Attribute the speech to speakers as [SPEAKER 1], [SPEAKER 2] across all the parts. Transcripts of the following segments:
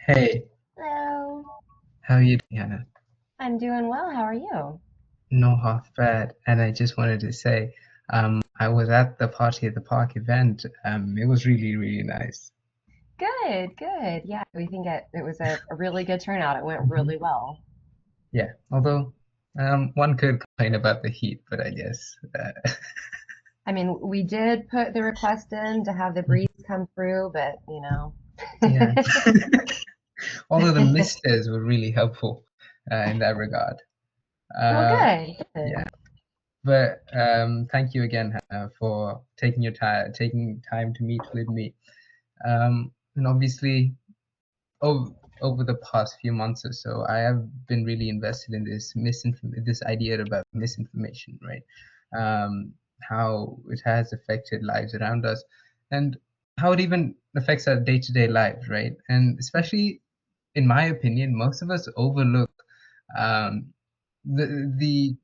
[SPEAKER 1] Hey,
[SPEAKER 2] Hello.
[SPEAKER 1] how are you doing, Hannah?
[SPEAKER 2] I'm doing well. How are you?
[SPEAKER 1] No half bad. And I just wanted to say, I was at the Party at the Park event. It was really, really nice.
[SPEAKER 2] Good, good. Yeah, we think it was a really good turnout. It went
[SPEAKER 1] Mhm.
[SPEAKER 2] really well.
[SPEAKER 1] Yeah, although one could complain about the heat, but I guess
[SPEAKER 2] I mean, we did put the request in to have the breeze come through, but
[SPEAKER 1] yeah. Although the misters were really helpful in that regard.
[SPEAKER 2] Well,
[SPEAKER 1] Uh,
[SPEAKER 2] good,
[SPEAKER 1] yeah,
[SPEAKER 2] good.
[SPEAKER 1] but thank you again, Hannah, for taking time to meet with me. And obviously, over the past few months or so, I have been really invested in this idea about misinformation, right? How it has affected lives around us, and how it even affects our day-to-day lives, right? And especially, in my opinion, most of us overlook um, the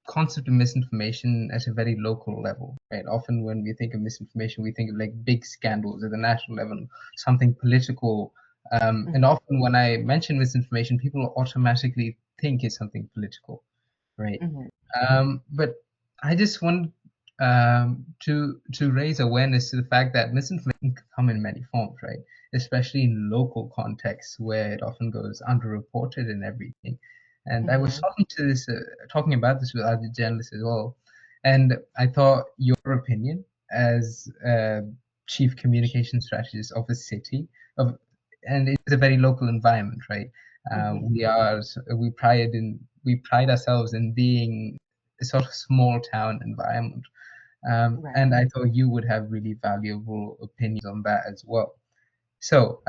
[SPEAKER 1] concept of misinformation at a very local level, right? Often when we think of misinformation, we think of like big scandals at the national level, something political. And
[SPEAKER 2] Hmm.
[SPEAKER 1] often when I mention misinformation, people automatically think it's something political, right?
[SPEAKER 2] Hmm.
[SPEAKER 1] But I just want to raise awareness to the fact that misinformation can come in many forms, right? Especially in local contexts where it often goes underreported and everything. And I was
[SPEAKER 2] Hmm.
[SPEAKER 1] talking about this with other journalists as well, and I thought your opinion as chief communication strategist of a city of, and it's a very local environment, right?
[SPEAKER 2] Hmm.
[SPEAKER 1] We pride ourselves in being a sort of small town environment. And
[SPEAKER 2] Right.
[SPEAKER 1] I thought you would have really valuable opinions on that as well. So,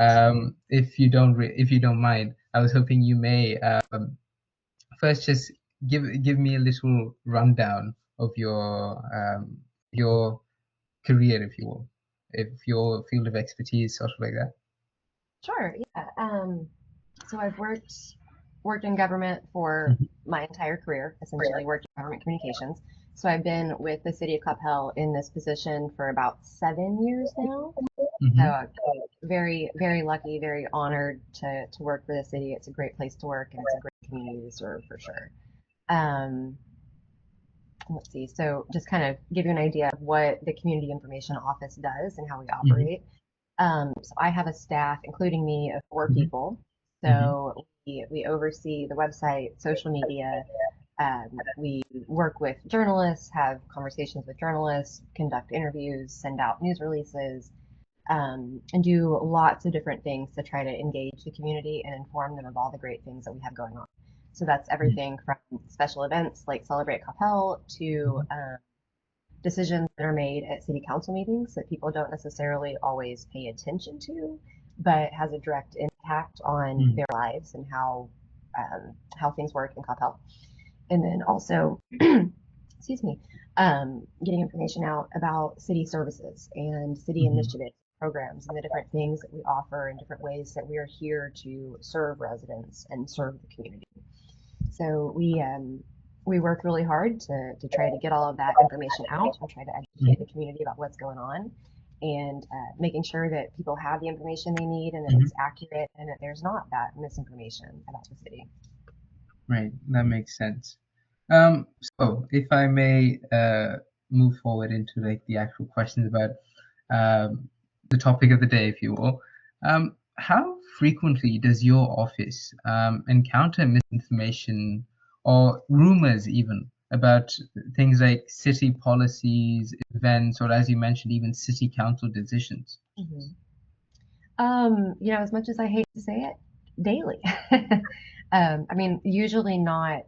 [SPEAKER 1] if you don't mind, I was hoping you may first just give me a little rundown of your career, if you will, if your field of expertise, sort of like that.
[SPEAKER 2] Sure. Yeah. So I've worked in government for
[SPEAKER 1] Mhm,
[SPEAKER 2] my entire career, essentially worked in government communications. So I've been with the city of Coppell in this position for about 7 years now. So
[SPEAKER 1] mhm,
[SPEAKER 2] very, very lucky, very honored to work for the city. It's a great place to work and it's a great community to serve for sure. Um, let's see. So just kind of give you an idea of what the Community Information Office does and how we
[SPEAKER 1] mhm,
[SPEAKER 2] operate. So I have a staff, including me, of four
[SPEAKER 1] mhm,
[SPEAKER 2] people.
[SPEAKER 1] mhm,
[SPEAKER 2] So we oversee the website, social media. We work with journalists, have conversations with journalists, conduct interviews, send out news releases, and do lots of different things to try to engage the community and inform them of all the great things that we have going on. So that's
[SPEAKER 1] mhm,
[SPEAKER 2] everything from special events like Celebrate Coppell to
[SPEAKER 1] mhm,
[SPEAKER 2] decisions that are made at city council meetings that people don't necessarily always pay attention to, but has a direct impact on
[SPEAKER 1] mhm,
[SPEAKER 2] their lives and how things work in Coppell. And then also, excuse me, getting information out about city services and city
[SPEAKER 1] mhm,
[SPEAKER 2] initiatives, programs, and the different things that we offer and different ways that we are here to serve residents and serve the community. So we work really hard to try to get all of that information out and try to educate the
[SPEAKER 1] mhm,
[SPEAKER 2] community about what's going on and making sure that people have the information they need and that
[SPEAKER 1] mhm.
[SPEAKER 2] it's accurate and that there's not that misinformation about the city.
[SPEAKER 1] Right, that makes sense. So if I may move forward into like the actual questions about the topic of the day, if you will, how frequently does your office encounter misinformation or rumors even about things like city policies, events, or as you mentioned, even city council decisions?
[SPEAKER 2] Mm-hmm. As much as I hate to say it, daily. I mean, usually not.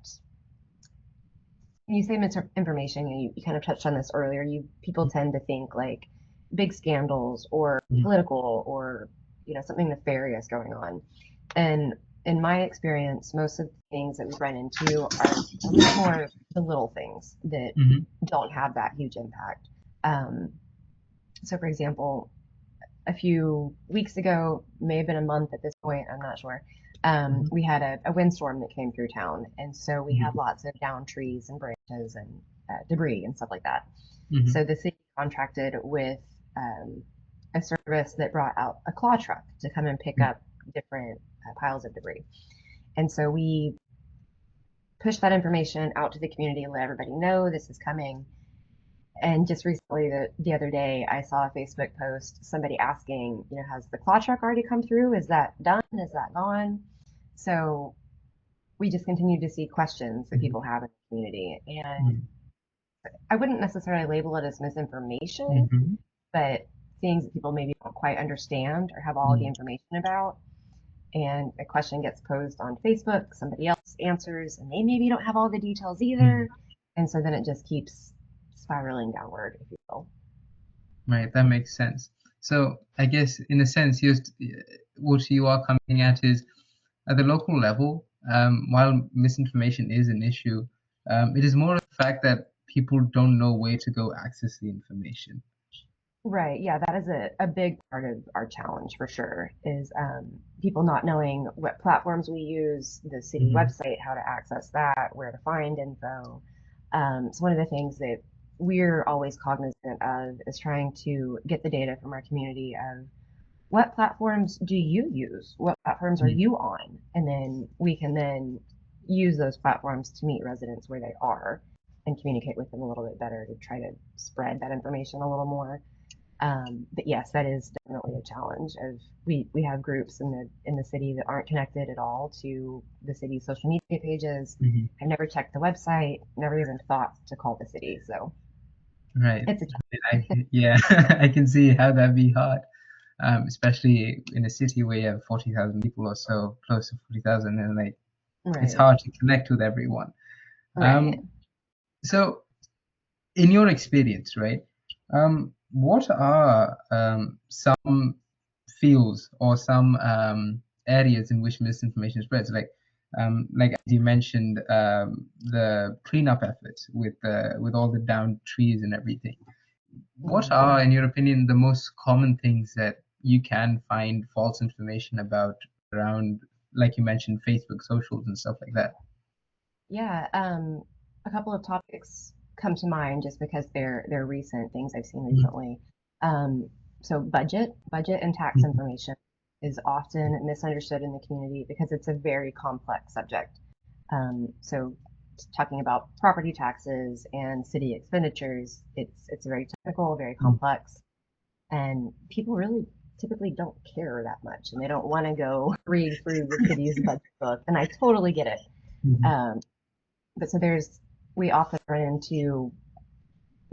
[SPEAKER 2] When you say misinformation, you kind of touched on this earlier. People tend to think like big scandals or
[SPEAKER 1] Mhm,
[SPEAKER 2] political or something nefarious going on. And in my experience, most of the things that we run into are much more the little things that
[SPEAKER 1] mhm,
[SPEAKER 2] don't have that huge impact. Um, so, for example, a few weeks ago, may have been a month at this point, I'm not sure.
[SPEAKER 1] mhm,
[SPEAKER 2] We had a windstorm that came through town, and so we had
[SPEAKER 1] mhm,
[SPEAKER 2] lots of downed trees and branches and debris and stuff like that.
[SPEAKER 1] mhm,
[SPEAKER 2] So the city contracted with um, a service that brought out a claw truck to come and pick up different piles of debris. And so we push that information out to the community, let everybody know this is coming. And just recently, the other day, I saw a Facebook post, somebody asking, has the claw truck already come through? Is that done? Is that gone? So we just continue to see questions that people have in the community. And I wouldn't necessarily label it as misinformation,
[SPEAKER 1] Mm-hmm.
[SPEAKER 2] but things that people maybe don't quite understand or have all the information about. And a question gets posed on Facebook, somebody else answers, and they maybe don't have all the details either. And so then it just keeps spiraling downward, if you will.
[SPEAKER 1] Right, that makes sense. So I guess in a sense, what you are coming at is at the local level, while misinformation is an issue, it is more of the fact that people don't know where to go access the information.
[SPEAKER 2] Right. Yeah, that is a big part of our challenge for sure, is people not knowing what platforms we use, the city website, how to access that, where to find info. So one of the things that we're always cognizant of is trying to get the data from our community of what platforms do you use? What platforms are you on? And then we can then use those platforms to meet residents where they are and communicate with them a little bit better to try to spread that information a little more. But yes, that is definitely a challenge. Of we have groups in the city that aren't connected at all to the city's social media pages. I've never checked the website, never even thought to call the city. So
[SPEAKER 1] Right.
[SPEAKER 2] it's a
[SPEAKER 1] Yeah, I can see how that'd be hard, especially in a city where you have 40,000 people or so, close to 40,000, and like it's
[SPEAKER 2] right,
[SPEAKER 1] hard to connect with everyone.
[SPEAKER 2] right.
[SPEAKER 1] So in your experience, right, what are some fields or some areas in which misinformation spreads? Like as you mentioned, the cleanup efforts with all the downed trees and everything. What are, in your opinion, the most common things that you can find false information about around, like you mentioned, Facebook, socials, and stuff like that?
[SPEAKER 2] Yeah, a couple of topics come to mind just because they're recent things I've seen recently. Um, so budget and tax information is often misunderstood in the community because it's a very complex subject. So talking about property taxes and city expenditures, it's very technical, very complex, and people really typically don't care that much, and they don't want to go read through the city's budget book, and I totally get it. Um, but so we often run into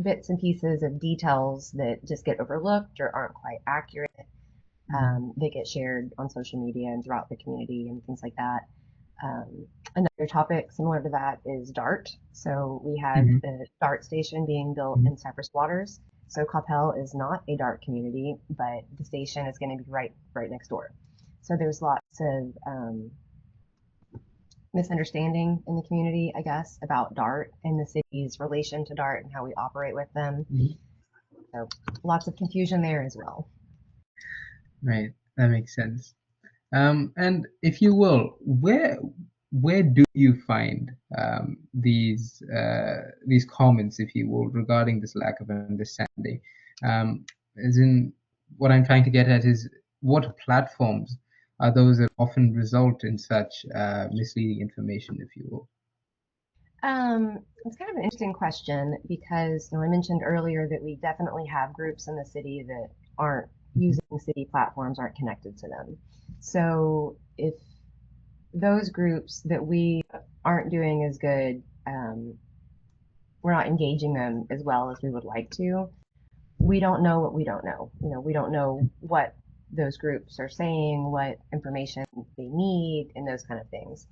[SPEAKER 2] bits and pieces of details that just get overlooked or aren't quite accurate. They get shared on social media and throughout the community and things like that. Another topic similar to that is DART. So we have the DART station being built in Cypress Waters. So Coppell is not a DART community, but the station is going to be right next door. So there's lots of misunderstanding in the community, I guess, about DART and the city's relation to DART and how we operate with them. So lots of confusion there as well.
[SPEAKER 1] Right, that makes sense. And if you will, where do you find these comments, if you will, regarding this lack of understanding? As in, what I'm trying to get at is what platforms are those that often result in such misleading information, if you will?
[SPEAKER 2] It's kind of an interesting question because I mentioned earlier that we definitely have groups in the city that aren't using city platforms, aren't connected to them. So if those groups that we aren't doing as good, we're not engaging them as well as we would like to. We don't know what we don't know. We don't know what those groups are saying, what information they need, and those kind of things.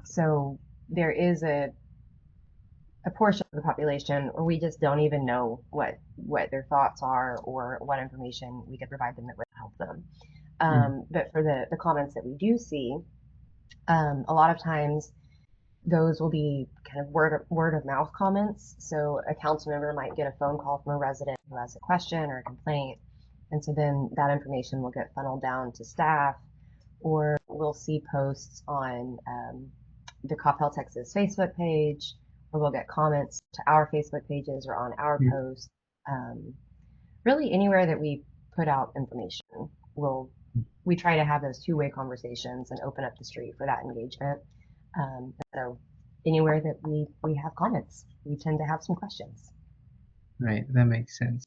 [SPEAKER 2] So there is a portion of the population where we just don't even know what their thoughts are or what information we could provide them that would help them. But for the comments that we do see, a lot of times those will be kind of word of mouth comments. So a council member might get a phone call from a resident who has a question or a complaint, and so then that information will get funneled down to staff, or we'll see posts on the Coppell Texas Facebook page, or we'll get comments to our Facebook pages or on our posts. Really, anywhere that we put out information, we'll we try to have those two-way conversations and open up the street for that engagement. So anywhere that we have comments, we tend to have some questions.
[SPEAKER 1] Right, that makes sense.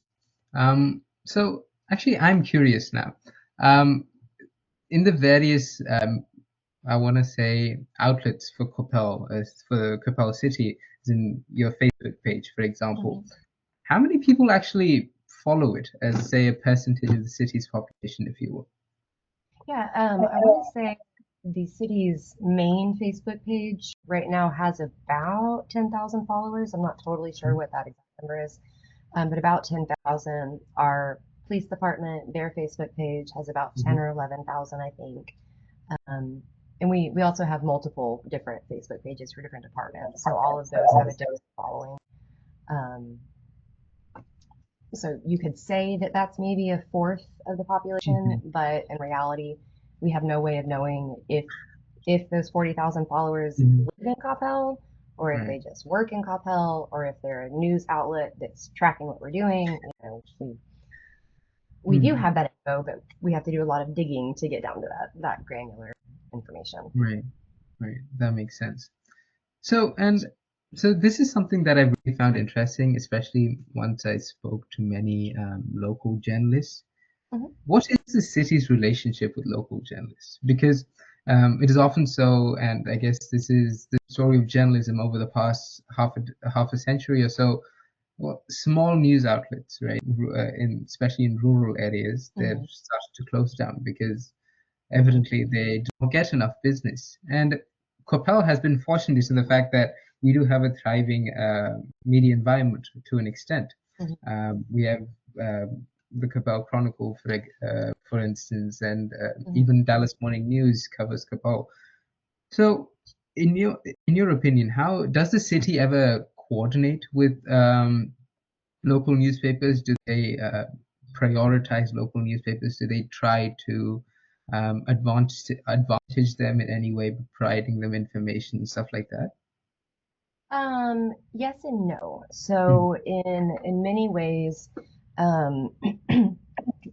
[SPEAKER 1] So actually, I'm curious now. In the various, I want to say, outlets for Coppell, for Coppell City, as in your Facebook page, for example, how many people actually follow it as, say, a percentage of the city's population, if you will?
[SPEAKER 2] Yeah, I want to say the city's main Facebook page right now has about 10,000 followers. I'm not totally sure what that exact number is, but about 10,000. Our police department, their Facebook page has about 10
[SPEAKER 1] Mhm.
[SPEAKER 2] or 11,000, I think. Um, and we also have multiple different Facebook pages for different departments. So all of those have a different following. Um, so you could say that that's maybe a fourth of the population,
[SPEAKER 1] Mhm.
[SPEAKER 2] but in reality, we have no way of knowing if those 40,000 followers
[SPEAKER 1] Mhm.
[SPEAKER 2] live in Coppell, or if
[SPEAKER 1] Right.
[SPEAKER 2] they just work in Coppell, or if they're a news outlet that's tracking what we're doing. We do
[SPEAKER 1] Mhm.
[SPEAKER 2] have that info, but we have to do a lot of digging to get down to that granular information.
[SPEAKER 1] Right. Right. That makes sense. So, and so this is something that I've really found interesting, especially once I spoke to many local journalists.
[SPEAKER 2] Mhm.
[SPEAKER 1] What is the city's relationship with local journalists? Because it is often so, and I guess this is the story of journalism over the past half a century or so. Well, small news outlets, right, especially in rural areas, they've
[SPEAKER 2] Mhm.
[SPEAKER 1] started to close down because evidently they don't get enough business. And Coppell has been fortunate in the fact that we do have a thriving media environment to an extent.
[SPEAKER 2] Mhm.
[SPEAKER 1] We have the Coppell Chronicle, for instance, and
[SPEAKER 2] Mhm.
[SPEAKER 1] even Dallas Morning News covers Coppell. So, in your opinion, how does the city ever coordinate with local newspapers? Do they prioritize local newspapers? Do they try to advantage them in any way by providing them information and stuff like that?
[SPEAKER 2] Yes and no.
[SPEAKER 1] Mm.
[SPEAKER 2] So in many ways, um,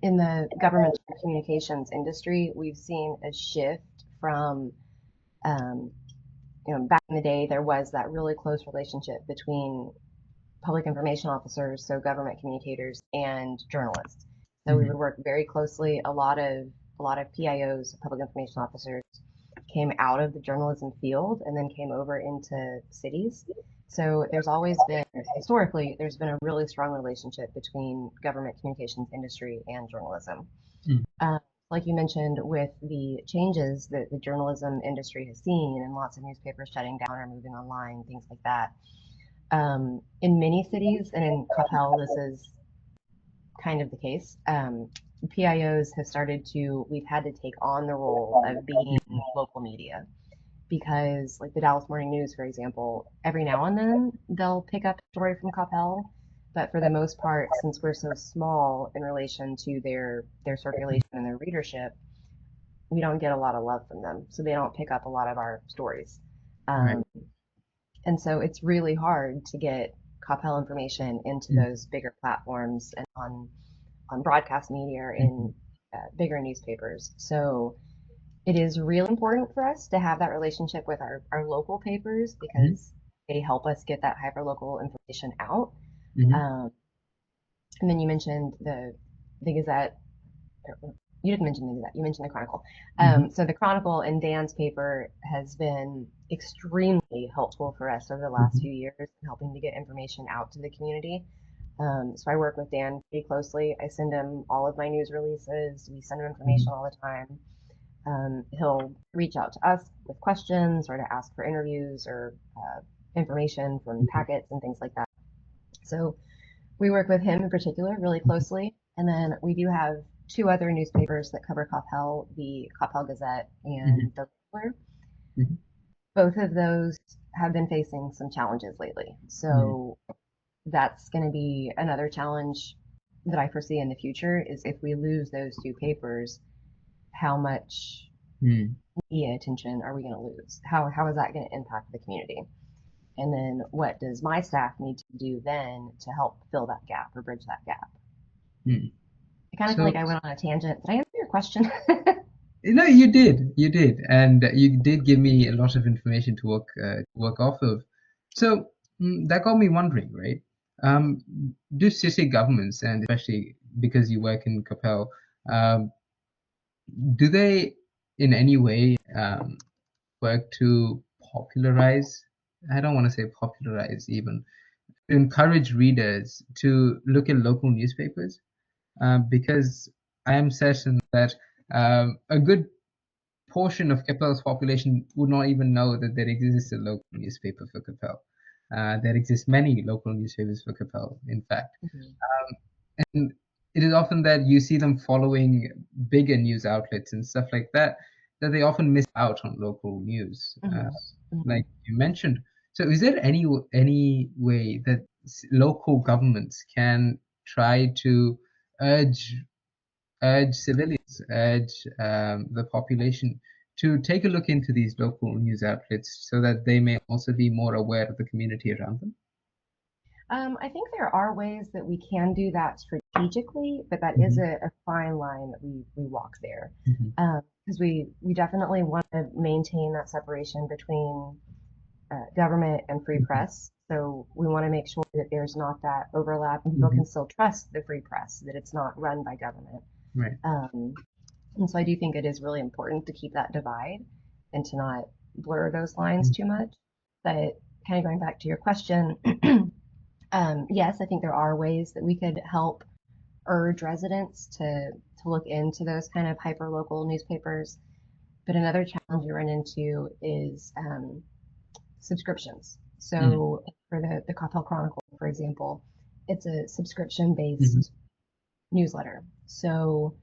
[SPEAKER 2] in the government communications industry, we've seen a shift from, um, back in the day, there was that really close relationship between public information officers, so government communicators, and journalists. So we would
[SPEAKER 1] Mhm.
[SPEAKER 2] work very closely. A lot of PIOs, public information officers, came out of the journalism field and then came over into cities. So there's always been, historically, there's been a really strong relationship between government communications industry and journalism.
[SPEAKER 1] Mm.
[SPEAKER 2] Uh, like you mentioned, with the changes that the journalism industry has seen and lots of newspapers shutting down or moving online, things like that, in many cities, and in Coppell, this is kind of the case. PIOs have started to, we've had to take on the role of being local media because, like the Dallas Morning News, for example, every now and then they'll pick up a story from Coppell, but for the most part, since we're so small in relation to their circulation and their readership, we don't get a lot of love from them, so they don't pick up a lot of our stories.
[SPEAKER 1] Right.
[SPEAKER 2] Um, and so it's really hard to get Coppell information into
[SPEAKER 1] Mm.
[SPEAKER 2] those bigger platforms and on broadcast media or in
[SPEAKER 1] Mhm.
[SPEAKER 2] bigger newspapers. So it is really important for us to have that relationship with our local papers
[SPEAKER 1] Mhm.
[SPEAKER 2] because they help us get that hyperlocal information out.
[SPEAKER 1] Mhm.
[SPEAKER 2] Um, and then you mentioned the Gazette. You didn't mention the Gazette. You mentioned the Chronicle.
[SPEAKER 1] Mhm.
[SPEAKER 2] So the Chronicle and Dan's paper has been extremely helpful for us over the last
[SPEAKER 1] Mhm.
[SPEAKER 2] few years in helping to get information out to the community. So I work with Dan pretty closely. I send him all of my news releases. We send him information
[SPEAKER 1] Mhm.
[SPEAKER 2] all the time. He'll reach out to us with questions or to ask for interviews or information from
[SPEAKER 1] Mhm.
[SPEAKER 2] packets and things like that. So we work with him in particular really closely. And then we do have two other newspapers that cover Coppell, the Coppell Gazette
[SPEAKER 1] Mhm.
[SPEAKER 2] and the Regular.
[SPEAKER 1] Mhm.
[SPEAKER 2] Both of those have been facing some challenges lately.
[SPEAKER 1] Mhm.
[SPEAKER 2] So that's going to be another challenge that I foresee in the future is if we lose those two papers, how much
[SPEAKER 1] Mhm.
[SPEAKER 2] media attention are we going to lose? How is that going to impact the community? And then what does my staff need to do then to help fill that gap or bridge that gap?
[SPEAKER 1] Mhm.
[SPEAKER 2] I kind of feel
[SPEAKER 1] So
[SPEAKER 2] like I went on a tangent. Did I answer your question?
[SPEAKER 1] No, you did, and you did give me a lot of information to work off of. So that got me wondering, right? Um, do city governments, and especially because you work in Coppell, um, do they in any way work to popularize? I don't want to say popularize even, to encourage readers to look at local newspapers, because I am certain that a good portion of Coppell's population would not even know that there exists a local newspaper for Coppell. There exist many local newspapers for Coppell, in fact.
[SPEAKER 2] Mhm.
[SPEAKER 1] And it is often that you see them following bigger news outlets and stuff like that, that they often miss out on local news,
[SPEAKER 2] Mhm.
[SPEAKER 1] like
[SPEAKER 2] Mhm.
[SPEAKER 1] you mentioned. So, is there any way that local governments can try to urge civilians, urge the population to take a look into these local news outlets so that they may also be more aware of the community around them?
[SPEAKER 2] I think there are ways that we can do that strategically, but that is
[SPEAKER 1] Hmm.
[SPEAKER 2] a fine line that we walk there.
[SPEAKER 1] Hmm.
[SPEAKER 2] Because we definitely want to maintain that separation between government and free
[SPEAKER 1] Hmm.
[SPEAKER 2] press. So we want to make sure that there's not that overlap and people
[SPEAKER 1] Hmm.
[SPEAKER 2] can still trust the free press, that it's not run by government.
[SPEAKER 1] Right.
[SPEAKER 2] Um, and so I do think it is really important to keep that divide and to not blur those lines too much. But kind of going back to your question, yes, I think there are ways that we could help urge residents to look into those kind of hyper local newspapers. But another challenge you run into is subscriptions.
[SPEAKER 1] Mm.
[SPEAKER 2] So for the Coppell Chronicle, for example, it's a subscription
[SPEAKER 1] Mhm.
[SPEAKER 2] based newsletter. So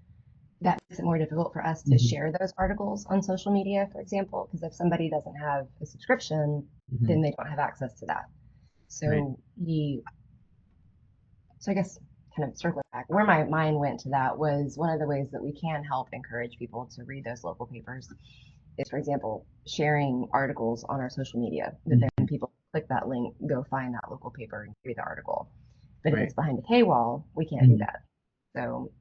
[SPEAKER 2] that makes it more difficult for us to
[SPEAKER 1] Mhm.
[SPEAKER 2] share those articles on social media, for example, because if somebody doesn't have a subscription, then
[SPEAKER 1] Mhm.
[SPEAKER 2] they don't have access to that.
[SPEAKER 1] Right.
[SPEAKER 2] So I guess kind of circling back, where my mind went to that was one of the ways that we can help encourage people to read those local papers is, for example, sharing articles on our social media that then
[SPEAKER 1] Mhm.
[SPEAKER 2] people click that link, go find that local paper and read the article. But if
[SPEAKER 1] Right.
[SPEAKER 2] it's behind a paywall, we can't do
[SPEAKER 1] Mhm.
[SPEAKER 2] that. So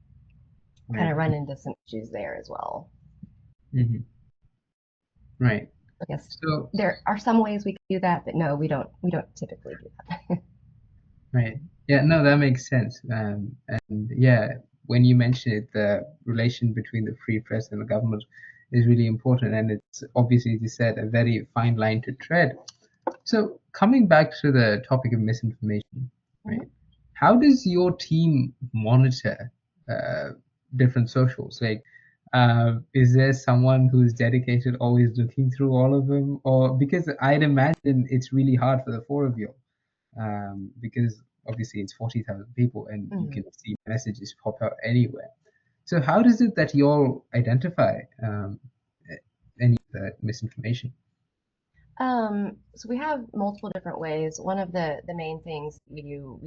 [SPEAKER 2] kind
[SPEAKER 1] Right.
[SPEAKER 2] of run into some issues there as well.
[SPEAKER 1] Mhm. Right.
[SPEAKER 2] I guess
[SPEAKER 1] So,
[SPEAKER 2] there are some ways we can do that, but no, we don't typically do that.
[SPEAKER 1] right. Yeah, no, that makes sense. And yeah, when you mention it, the relation between the free press and the government is really important. And it's obviously, as you said, a very fine line to tread. So, coming back to the topic of misinformation, right?
[SPEAKER 2] Mhm.
[SPEAKER 1] How does your team monitor uh, different socials? Like, is there someone who's dedicated, always looking through all of them? Or because I'd imagine it's really hard for the four of you, because obviously it's 40,000 people and you
[SPEAKER 2] Mhm.
[SPEAKER 1] can see messages pop out anywhere. So, how does it that you all identify any of the misinformation?
[SPEAKER 2] So we have multiple different ways. One of the main things we do,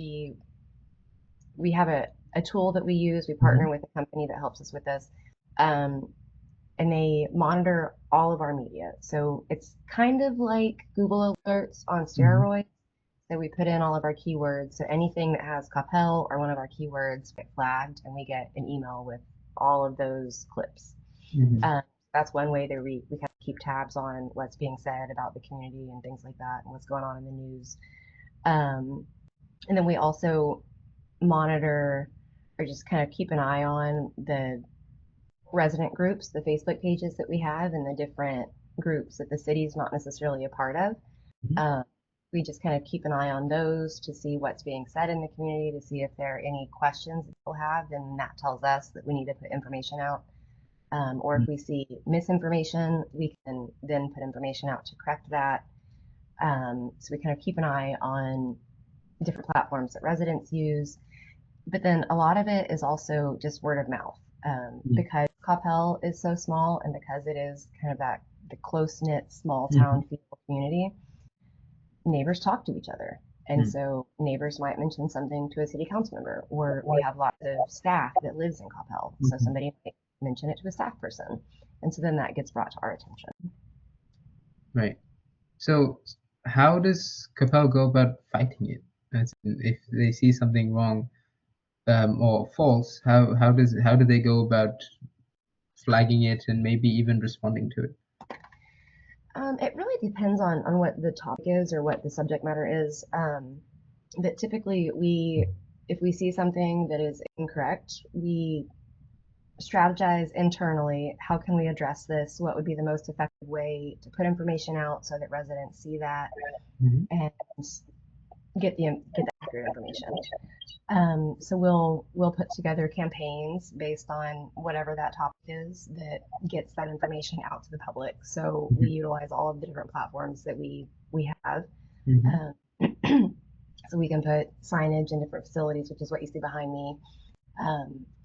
[SPEAKER 2] we have a tool that we use. We
[SPEAKER 1] Hmm.
[SPEAKER 2] partner with a company that helps us with this. Um, and they monitor all of our media. So it's kind of like Google Alerts on
[SPEAKER 1] Hmm.
[SPEAKER 2] steroids. So we put in all of our keywords. So anything that has Coppell or one of our keywords get flagged, and we get an email with all of those clips.
[SPEAKER 1] Hmm.
[SPEAKER 2] Um, that's one way that we kind of keep tabs on what's being said about the community and things like that, and what's going on in the news. Um, and then we also monitor or just kind of keep an eye on the resident groups, the Facebook pages that we have, and the different groups that the city's not necessarily a part of. Um, we just kind of keep an eye on those to see what's being said in the community, to see if there are any questions that people have, and that tells us that we need to put information out. Or if we see misinformation, we can then put information out to correct that. So we kind of keep an eye on different platforms that residents use. But then a lot of it is also just word of mouth. Because Coppell is so small and because it is kind of that the close knit small
[SPEAKER 1] Hmm.
[SPEAKER 2] town feel community, neighbors talk to each other. And
[SPEAKER 1] Hmm.
[SPEAKER 2] so neighbors might mention something to a city council member, or we have lots of staff that lives in Coppell. So
[SPEAKER 1] Hmm.
[SPEAKER 2] somebody might mention it to a staff person. And so then that gets brought to our attention.
[SPEAKER 1] Right. So, how does Capel go about fighting it? As in, if they see something wrong or false, how do they go about? flagging it and maybe even responding to it?
[SPEAKER 2] It really depends on what the topic is or what the subject matter is. But typically, if we see something that is incorrect, we strategize internally. How can we address this? What would be the most effective way to put information out so that residents see that
[SPEAKER 1] Mhm.
[SPEAKER 2] and get the accurate information? So we'll put together campaigns based on whatever that topic is that gets that information out to the public. So we utilize all of the different platforms that we have.
[SPEAKER 1] Mhm.
[SPEAKER 2] Um, so we can put signage in different facilities, which is what you see behind me,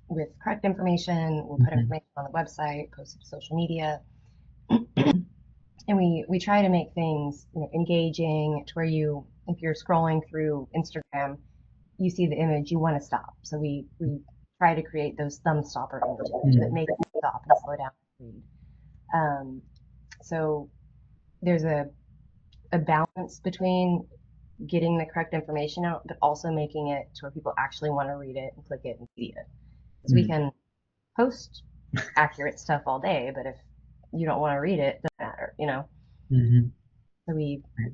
[SPEAKER 2] with correct information. We'll put
[SPEAKER 1] Mhm.
[SPEAKER 2] information on the website, post it to social media, and we try to make things engaging to where if you're scrolling through Instagram, you see the image, you want to stop. So we try to create those thumb stopper images that
[SPEAKER 1] Mhm.
[SPEAKER 2] make you stop and slow down and read. So there's a balance between getting the correct information out, but also making it to where people actually want to read it and click it and see it. Because we
[SPEAKER 1] Mhm.
[SPEAKER 2] can post accurate stuff all day, but if you don't want to read it, it doesn't matter.
[SPEAKER 1] Mhm.
[SPEAKER 2] So we
[SPEAKER 1] Right.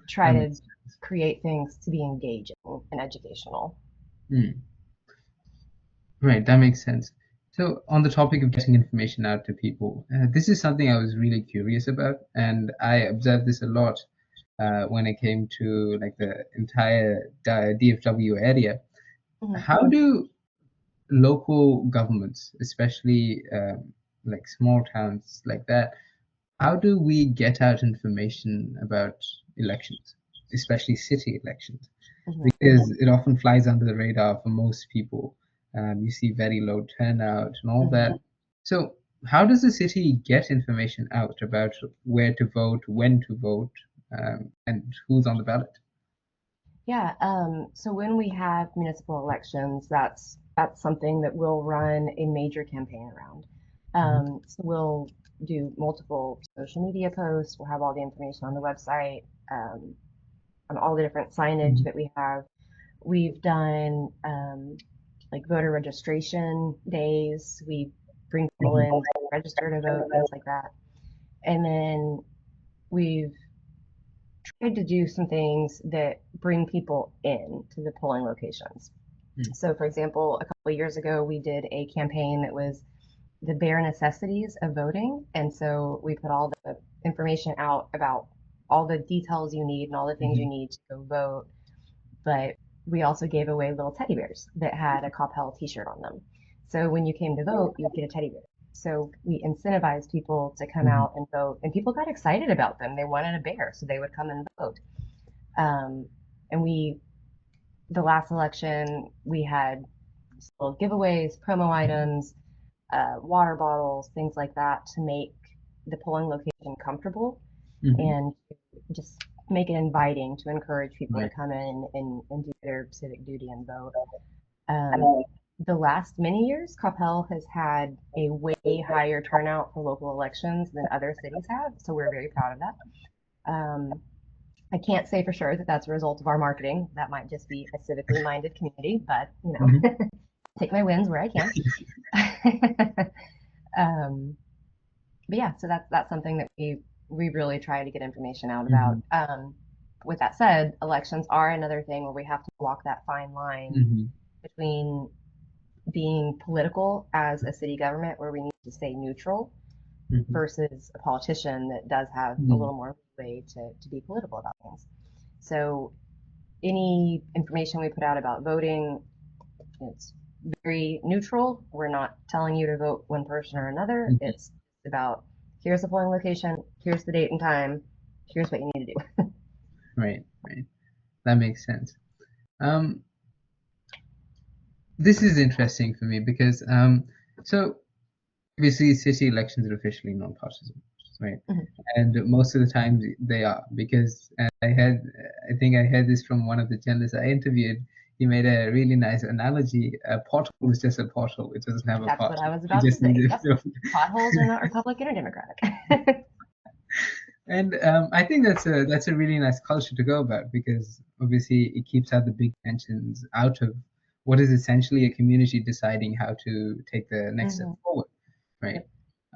[SPEAKER 2] try
[SPEAKER 1] That
[SPEAKER 2] to
[SPEAKER 1] makes sense.
[SPEAKER 2] create things to be engaging and educational.
[SPEAKER 1] Mm. Right, that makes sense. So, on the topic of getting information out to people, this is something I was really curious about, and I observed this a lot when it came to like the entire DFW area.
[SPEAKER 2] Mhm.
[SPEAKER 1] How do local governments, especially like small towns like that, how do we get out information about elections, especially city elections?
[SPEAKER 2] Mhm.
[SPEAKER 1] Because it often flies under the radar for most people. You see very low turnout and all
[SPEAKER 2] Mhm.
[SPEAKER 1] that. So, how does the city get information out about where to vote, when to vote, and who's on the ballot?
[SPEAKER 2] Yeah, so when we have municipal elections, that's something that we'll run a major campaign around.
[SPEAKER 1] Mhm.
[SPEAKER 2] So we'll do multiple social media posts. We'll have all the information on the website, on all the different signage
[SPEAKER 1] Mhm.
[SPEAKER 2] that we have. We've done like voter registration days. We bring people
[SPEAKER 1] Mhm.
[SPEAKER 2] in to register to vote, things like that. And then we've tried to do some things that bring people in to the polling locations.
[SPEAKER 1] Mhm.
[SPEAKER 2] So, for example, a couple of years ago, we did a campaign that was the bare necessities of voting. And so we put all the information out about all the details you need and all the things you
[SPEAKER 1] Mhm.
[SPEAKER 2] need to go vote. But we also gave away little teddy bears that had a Coppell t-shirt on them. So when you came to vote, you'd get a teddy bear. So we incentivized people to come
[SPEAKER 1] Mhm.
[SPEAKER 2] out and vote, and people got excited about them. They wanted a bear, so they would come and vote. Um, and the last election, we had little giveaways, promo items, water bottles, things like that to make the polling location comfortable
[SPEAKER 1] Mhm.
[SPEAKER 2] and just make it inviting to encourage people to
[SPEAKER 1] Right.
[SPEAKER 2] come in and do their civic duty and vote. Um, the last many years, Coppell has had a way higher turnout for local elections than other cities have, so we're very proud of that. I can't say for sure that that's a result of our marketing. That might just be a civically minded community, but
[SPEAKER 1] Mhm.
[SPEAKER 2] take my wins where I can. um, but yeah, so that's something that we really try to get information out about.
[SPEAKER 1] Mhm.
[SPEAKER 2] With that said, elections are another thing where we have to walk that fine line
[SPEAKER 1] Mhm.
[SPEAKER 2] between being political as a city government, where we need to stay neutral,
[SPEAKER 1] Mhm.
[SPEAKER 2] versus a politician that does have a
[SPEAKER 1] Mhm.
[SPEAKER 2] little more way to be political about things. So any information we put out about voting, it's very neutral. We're not telling you to vote one person or another.
[SPEAKER 1] Mhm.
[SPEAKER 2] It's about here's the polling location, here's the date and time, here's what you need to do.
[SPEAKER 1] Right. Right. That makes sense. Um, this is interesting for me because so obviously city elections are officially non-partisan, right?
[SPEAKER 2] Mhm.
[SPEAKER 1] And most of the time they are because I think I heard this from one of the journalists I interviewed. He made a really nice analogy. A pothole is just a pothole; it doesn't have a
[SPEAKER 2] That's what
[SPEAKER 1] party.
[SPEAKER 2] I was
[SPEAKER 1] You
[SPEAKER 2] about to
[SPEAKER 1] just need
[SPEAKER 2] say.
[SPEAKER 1] it.
[SPEAKER 2] Yep. Potholes are not Republican or Democratic.
[SPEAKER 1] And I think that's a really nice culture to go about because obviously it keeps out the big tensions out of what is essentially a community deciding how to take the next step
[SPEAKER 2] Hmm.
[SPEAKER 1] forward, right?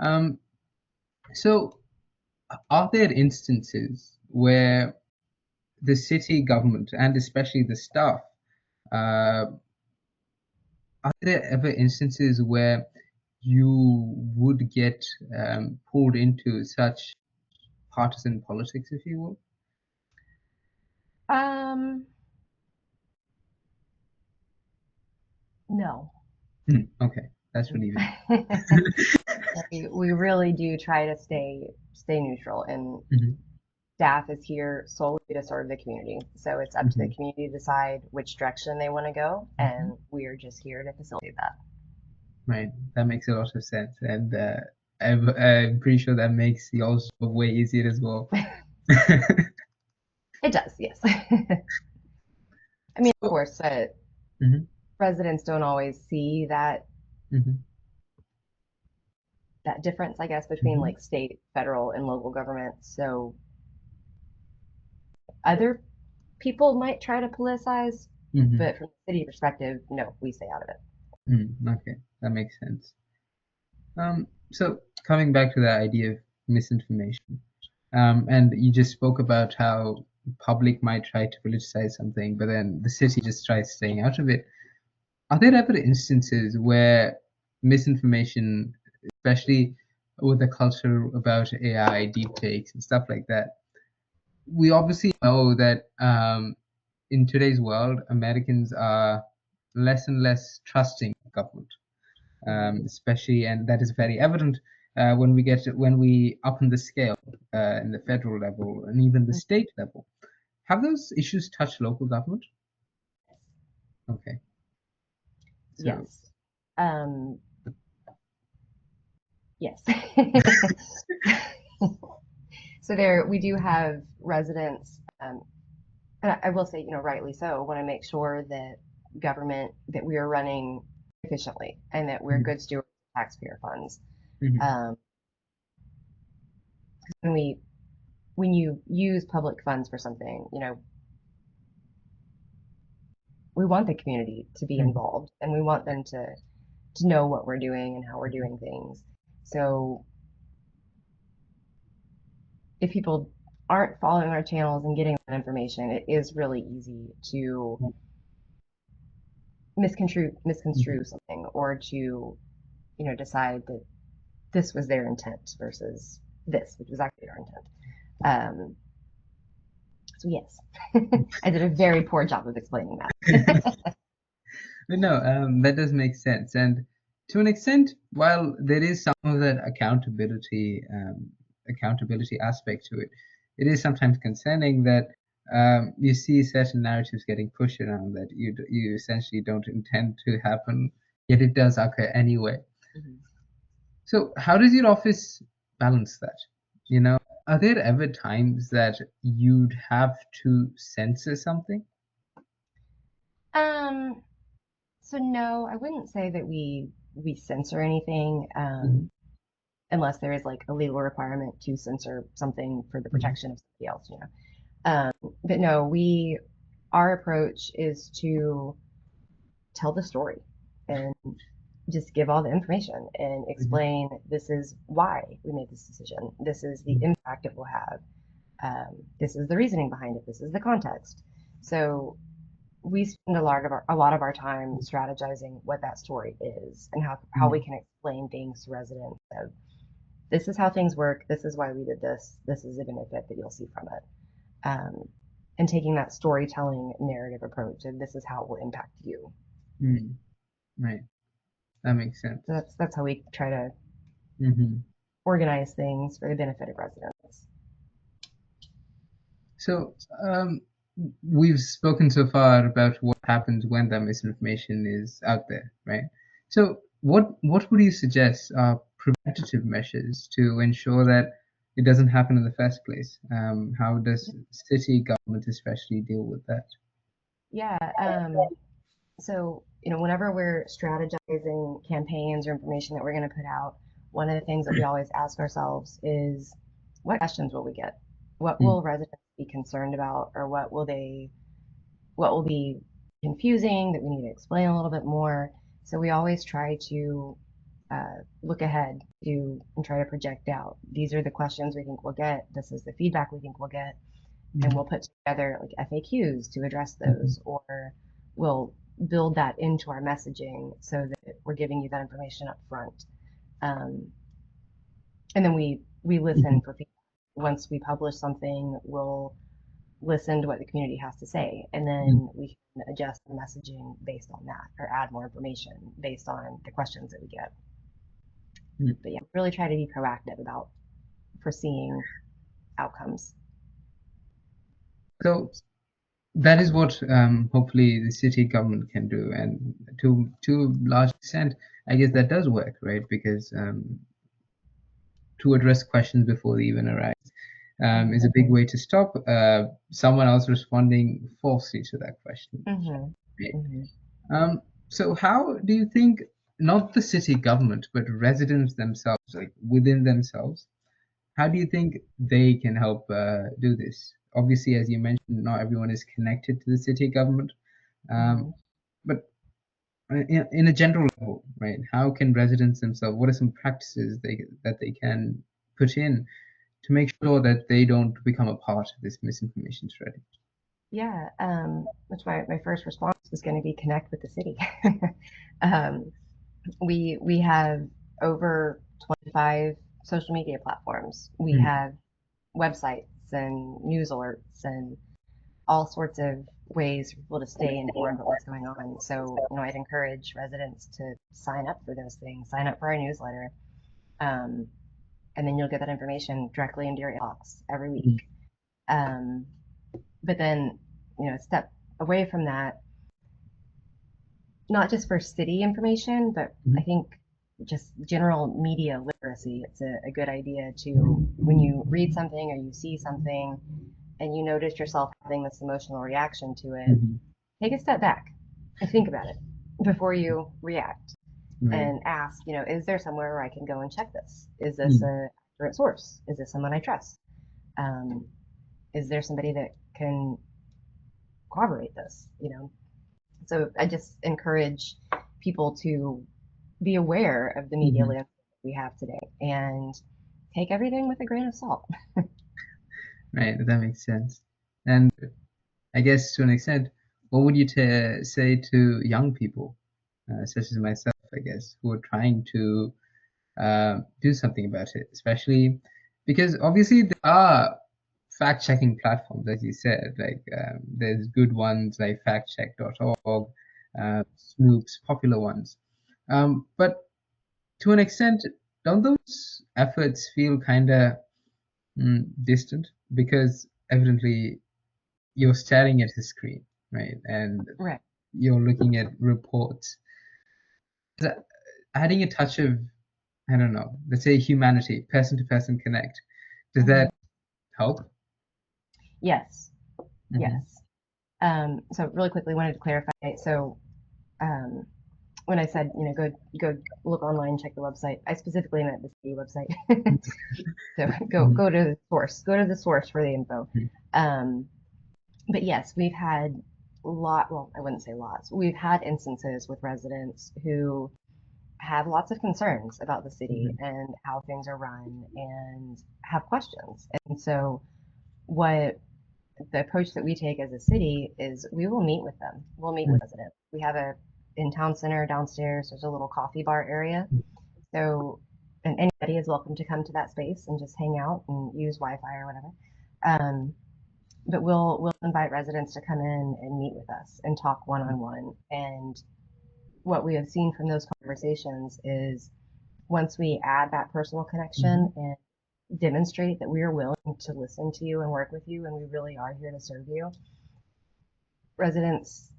[SPEAKER 1] Um, so, are there instances where the city government and especially the staff, uh, are there ever instances where you would get pulled into such partisan politics, if you will?
[SPEAKER 2] Um, no.
[SPEAKER 1] Okay, that's relieving.
[SPEAKER 2] We really do try to stay neutral, and
[SPEAKER 1] Hmm.
[SPEAKER 2] staff is here solely to serve the community. So it's up to the
[SPEAKER 1] Hmm.
[SPEAKER 2] community to decide which direction they want to go,
[SPEAKER 1] Hmm.
[SPEAKER 2] and we are just here to facilitate that.
[SPEAKER 1] Right, that makes a lot of sense, and I'm pretty sure that makes yours way easier as well.
[SPEAKER 2] It does, yes. I mean, of
[SPEAKER 1] So,
[SPEAKER 2] course,
[SPEAKER 1] mhm,
[SPEAKER 2] residents don't always see
[SPEAKER 1] mhm,
[SPEAKER 2] that difference, I guess, between
[SPEAKER 1] mhm,
[SPEAKER 2] like state, federal, and local government. So other people might try to politicize,
[SPEAKER 1] mhm,
[SPEAKER 2] but from the city perspective, no, we stay out of it.
[SPEAKER 1] okay, that makes sense. So coming back to the idea of misinformation, and you just spoke about how the public might try to politicize something, but then the city just tries staying out of it. Are there ever instances where misinformation, especially with the culture about AI, deepfakes, and stuff like that, we obviously know that in today's world, Americans are less and less trusting of government,
[SPEAKER 2] Mm-hmm.
[SPEAKER 1] especially, and that is very evident when we up in the scale in the federal level and even the state level. Have those issues touched local government? Okay, so.
[SPEAKER 2] Yes. Um, yes. So there, we do have residents, and I will say, rightly so, want to make sure that government, that we are running efficiently and that we're
[SPEAKER 1] Mhm,
[SPEAKER 2] good stewards of taxpayer funds.
[SPEAKER 1] mhm,
[SPEAKER 2] Um, when when you use public funds for something, we want the community to be
[SPEAKER 1] mhm,
[SPEAKER 2] involved and we want them to know what we're doing and how we're doing things. So if people aren't following our channels and getting that information, it is really easy to misconstrue
[SPEAKER 1] mhm,
[SPEAKER 2] something or to decide that this was their intent versus this, which was actually our intent. Um, so yes, I did a very poor job of explaining
[SPEAKER 1] mhm.
[SPEAKER 2] that.
[SPEAKER 1] But no, that does make sense. And to an extent, while there is some of that accountability aspect to it, it is sometimes concerning that you see certain narratives getting pushed around that you essentially don't intend to happen, yet it does occur anyway.
[SPEAKER 2] Mhm.
[SPEAKER 1] So how does your office balance that? You know, are there ever times that you'd have to censor something?
[SPEAKER 2] Um, so no, I wouldn't say that we censor anything
[SPEAKER 1] Hmm.
[SPEAKER 2] unless there is like a legal requirement to censor something for the
[SPEAKER 1] Hmm.
[SPEAKER 2] protection of somebody else. Um, but no, we our approach is to tell the story and just give all the information and explain this is why we made this decision. This is the impact it will have. This is the reasoning behind it. This is the context. So we spend a lot of our time strategizing what that story is and how we
[SPEAKER 1] Hmm.
[SPEAKER 2] can explain things to residents. So this is how things work. This is why we did this. This is the benefit that you'll see from it. Um, and taking that storytelling narrative approach, and this is how it will impact you.
[SPEAKER 1] Hmm. Right. That makes sense.
[SPEAKER 2] So that's how we try to
[SPEAKER 1] Hmm.
[SPEAKER 2] organize things for the benefit of residents.
[SPEAKER 1] So, we've spoken so far about what happens when that misinformation is out there, right? So, what would you suggest are preventative measures to ensure that it doesn't happen in the first place? How does city government especially deal with that?
[SPEAKER 2] Yeah. So, whenever we're strategizing campaigns or information that we're going to put out, one of the things that we always ask ourselves is what questions will we get? What
[SPEAKER 1] Mm,
[SPEAKER 2] will residents be concerned about, or what will be confusing that we need to explain a little bit more? So we always try to look ahead, do and try to project out. These are the questions we think we'll get. This is the feedback we think we'll get, and we'll put together like FAQs to address those, or we'll build that into our messaging so that we're giving you that information up front. And then we listen for feedback. Once we publish something, we'll listen to what the community has to say, and then we can adjust the messaging based on that, or add more information based on the questions that we get. But yeah, really try to be proactive about foreseeing outcomes.
[SPEAKER 1] So that is what hopefully the city government can do, and to a large extent, I guess that does work, right? Because to address questions before they even arise is a big way to stop someone else responding falsely to that question. Right? So how do you think, not the city government, but residents themselves, like within themselves, how do you think they can help do this? Obviously, as you mentioned, not everyone is connected to the city government, but in a general level, right? How can residents themselves, what are some practices that they can put in to make sure that they don't become a part of this misinformation strategy?
[SPEAKER 2] Yeah, which my first response was going to be connect with the city. We have over 25 social media platforms. We have websites and news alerts and all sorts of ways for people to stay informed about what's going on. So, I'd encourage residents to sign up for those things, sign up for our newsletter, and then you'll get that information directly into your inbox every week. But then, step away from that, not just for city information, but I think just general media literacy. It's a good idea to, when you read something or you see something and you notice yourself having this emotional reaction to it, take a step back and think about it before you react, and ask, is there somewhere where I can go and check this? Is this a accurate source? Is this someone I trust? Is there somebody that can corroborate this? So I just encourage people to be aware of the media landscape we have today and take everything with a grain of salt.
[SPEAKER 1] Right, that makes sense. And I guess to an extent, what would you say to young people, such as myself, I guess, who are trying to do something about it, especially because obviously there are fact-checking platforms, as you said, like there's good ones like factcheck.org, Snoop's, popular ones. But to an extent, don't those efforts feel kind of distant? Because evidently you're staring at a screen, right? And you're looking at reports. Adding a touch of, I don't know, let's say humanity, person-to-person connect, does that help?
[SPEAKER 2] Yes. Yes. So really quickly, wanted to clarify. So when I said, go look online, check the website, I specifically meant the city website. So go to the source. Go to the source for the info. But yes, we've had well, I wouldn't say lots. We've had instances with residents who have lots of concerns about the city and how things are run and have questions. And so what the approach that we take as a city is we will meet with them. We'll meet with residents. We have in town center downstairs, there's a little coffee bar area. So, and anybody is welcome to come to that space and just hang out and use Wi-Fi or whatever. But we'll invite residents to come in and meet with us and talk one-on-one. And what we have seen from those conversations is once we add that personal connection and demonstrate that we are willing to listen to you and work with you and we really are here to serve you, residents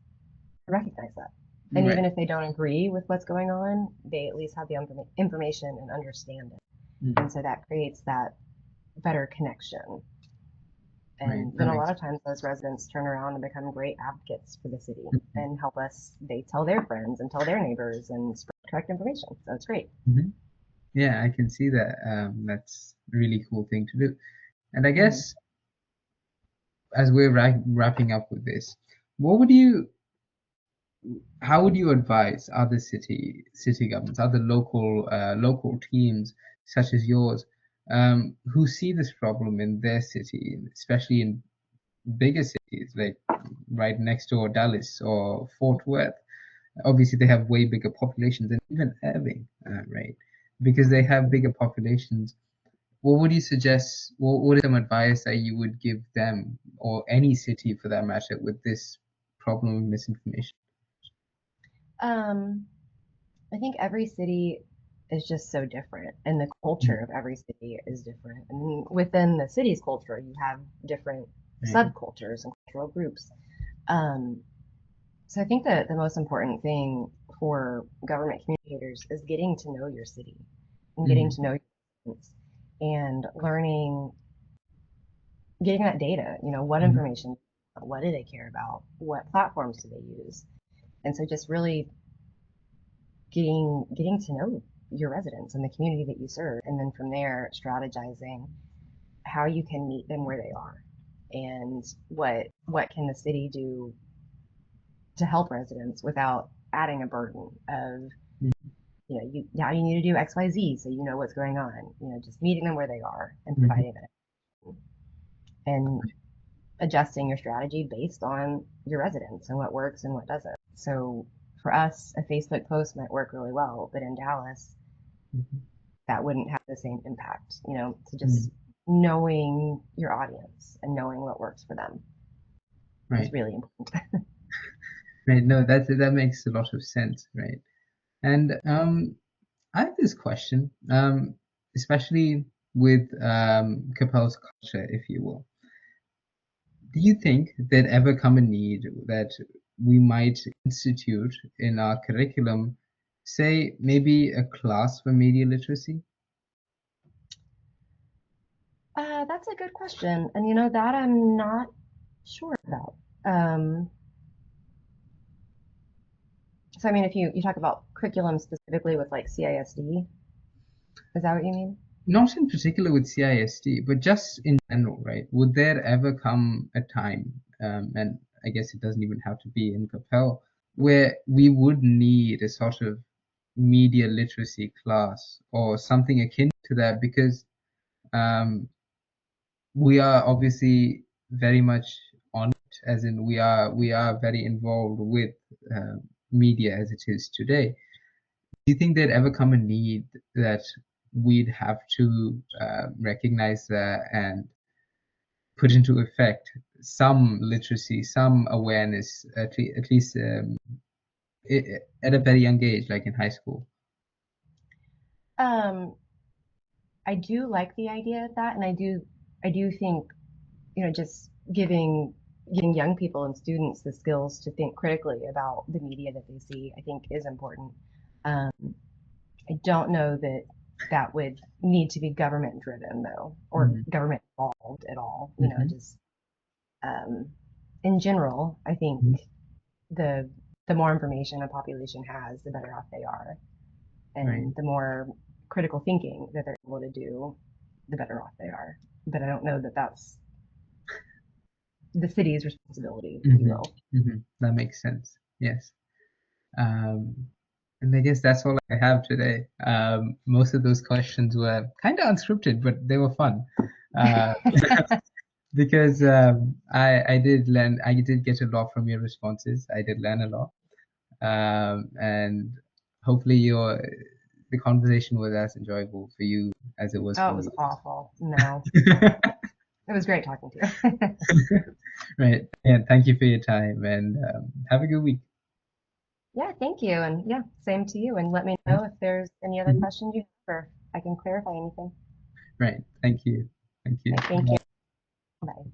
[SPEAKER 2] recognize that. And even if they don't agree with what's going on, they at least have the information and understand it. And so that creates that better connection. And then a lot of times those residents turn around and become great advocates for the city and help us. They tell their friends and tell their neighbors and spread correct information. So it's great.
[SPEAKER 1] Yeah, I can see that. That's a really cool thing to do. And I guess as we're wrapping up with this, what would you how would you advise other city governments, other local teams such as yours, who see this problem in their city, especially in bigger cities like right next door Dallas or Fort Worth? Obviously, they have way bigger populations than even Irving, right? Because they have bigger populations. What would you suggest? What is some advice that you would give them, or any city for that matter, with this problem of misinformation?
[SPEAKER 2] Um, I think every city is just so different, and the culture of every city is different. And within the city's culture, you have different
[SPEAKER 1] Right.
[SPEAKER 2] subcultures and cultural groups. Um, so I think that the most important thing for government communicators is getting to know your city and getting
[SPEAKER 1] Mm-hmm.
[SPEAKER 2] to know your residents and learning, getting that data. What
[SPEAKER 1] Mm-hmm.
[SPEAKER 2] information, what do they care about, what platforms do they use, and so just really getting to know your residents and the community that you serve, and then from there strategizing how you can meet them where they are, and what can the city do to help residents without adding a burden of, you now you need to do XYZ so you know what's going on. Just meeting them where they are and
[SPEAKER 1] Mm-hmm.
[SPEAKER 2] providing that and adjusting your strategy based on your residents and what works and what doesn't. So for us, a Facebook post might work really well, but in Dallas, that wouldn't have the same impact. So
[SPEAKER 1] Mm-hmm.
[SPEAKER 2] just knowing your audience and knowing what works for them is
[SPEAKER 1] Right.
[SPEAKER 2] really important.
[SPEAKER 1] Right. No, that makes a lot of sense. Right. And I have this question, especially with Coppell's culture, if you will. Do you think there'd ever come a need that we might institute in our curriculum, say maybe a class for media literacy?
[SPEAKER 2] That's a good question, and that I'm not sure about. Um, so I mean, if you talk about curriculum specifically with like CISD, is that what you mean?
[SPEAKER 1] Not in particular with CISD, but just in general, right? Would there ever come a time, and I guess it doesn't even have to be in Capel, where we would need a sort of media literacy class or something akin to that? Because um, we are obviously very much on it, as in we are very involved with media as it is today. Do you think there'd ever come a need that we'd have to recognize that and put into effect some literacy, some awareness, at least at a very young age, like in high school?
[SPEAKER 2] Um, I do like the idea of that, and I do think just giving young people and students the skills to think critically about the media that they see, I think is important. Um, I don't know that that would need to be government driven though, or
[SPEAKER 1] Mm-hmm.
[SPEAKER 2] government involved at all.
[SPEAKER 1] Mm-hmm.
[SPEAKER 2] Just um, in general, I think the the more information a population has, the better off they are,
[SPEAKER 1] Right.
[SPEAKER 2] and the more critical thinking that they're able to do, the better off they are. But I don't know that that's the city's responsibility, if you
[SPEAKER 1] Mm-hmm.
[SPEAKER 2] will.
[SPEAKER 1] Mm-hmm. That makes sense. Yes. Um, and I guess that's all I have today. Most of those questions were kind of unscripted, but they were fun. Uh, because I did get a lot from your responses. I did learn a lot, and hopefully the conversation was as enjoyable for you as it was
[SPEAKER 2] Oh,
[SPEAKER 1] for
[SPEAKER 2] it was
[SPEAKER 1] me.
[SPEAKER 2] awful. No, it was great talking to you.
[SPEAKER 1] Right. And thank you for your time, and have a good week.
[SPEAKER 2] Yeah, thank you. And yeah, same to you. And let me know if there's any other
[SPEAKER 1] Mhm.
[SPEAKER 2] questions you have or I can clarify anything.
[SPEAKER 1] Right. Thank you. Thank you.
[SPEAKER 2] Okay, thank you. Bye.